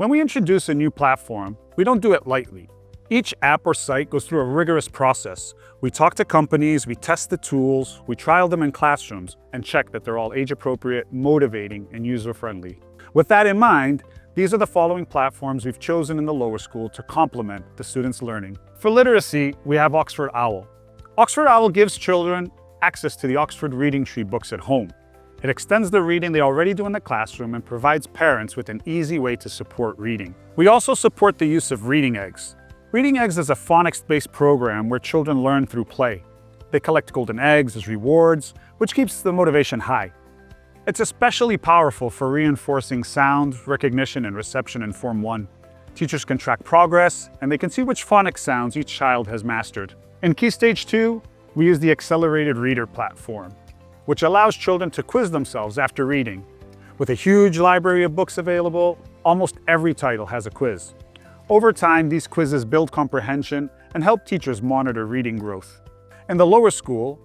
When we introduce a new platform, we don't do it lightly. Each app or site goes through a rigorous process. We talk to companies, we test the tools, we trial them in classrooms, and check that they're all age-appropriate, motivating, and user-friendly. With that in mind, these are the following platforms we've chosen in the lower school to complement the students' learning. For literacy, we have Oxford Owl. Oxford Owl gives children access to the Oxford Reading Tree books at home. It extends the reading they already do in the classroom and provides parents with an easy way to support reading. We also support the use of Reading Eggs. Reading Eggs is a phonics-based program where children learn through play. They collect golden eggs as rewards, which keeps the motivation high. It's especially powerful for reinforcing sound, recognition, and reception in Form 1. Teachers can track progress, and they can see which phonics sounds each child has mastered. In Key Stage 2, we use the Accelerated Reader platform, which allows children to quiz themselves after reading. With a huge library of books available, almost every title has a quiz. Over time, these quizzes build comprehension and help teachers monitor reading growth. In the lower school,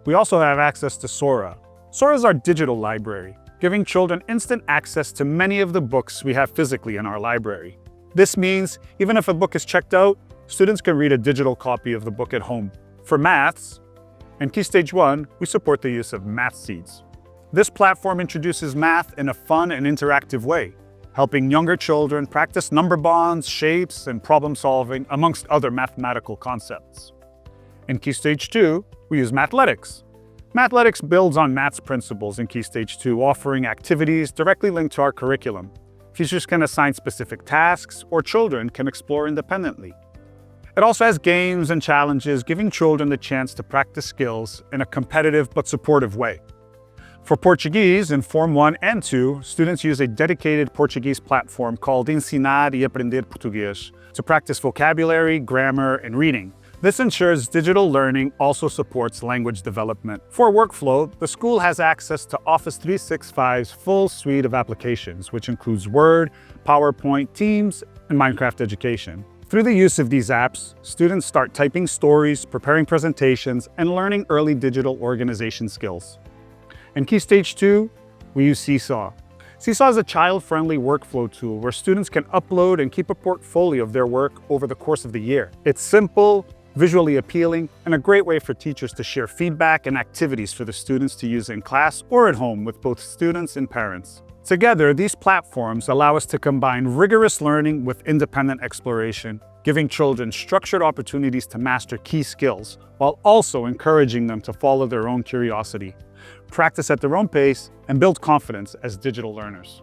we also have access to Sora. Sora is our digital library, giving children instant access to many of the books we have physically in our library. This means even if a book is checked out, students can read a digital copy of the book at home. For maths, in Key Stage 1, we support the use of Math Seeds. This platform introduces math in a fun and interactive way, helping younger children practice number bonds, shapes, and problem solving, amongst other mathematical concepts. In Key Stage 2, we use Mathletics. Mathletics builds on maths principles in Key Stage 2, offering activities directly linked to our curriculum. Teachers can assign specific tasks, or children can explore independently. It also has games and challenges, giving children the chance to practice skills in a competitive but supportive way. For Portuguese, in Form 1 and 2, students use a dedicated Portuguese platform called Ensinar e Aprender Português to practice vocabulary, grammar, and reading. This ensures digital learning also supports language development. For workflow, the school has access to Office 365's full suite of applications, which includes Word, PowerPoint, Teams, and Minecraft Education. Through the use of these apps, students start typing stories, preparing presentations, and learning early digital organization skills. In Key Stage 2, we use Seesaw. Seesaw is a child-friendly workflow tool where students can upload and keep a portfolio of their work over the course of the year. It's simple, visually appealing, and a great way for teachers to share feedback and activities for the students to use in class or at home with both students and parents. Together, these platforms allow us to combine rigorous learning with independent exploration, giving children structured opportunities to master key skills, while also encouraging them to follow their own curiosity, practice at their own pace, and build confidence as digital learners.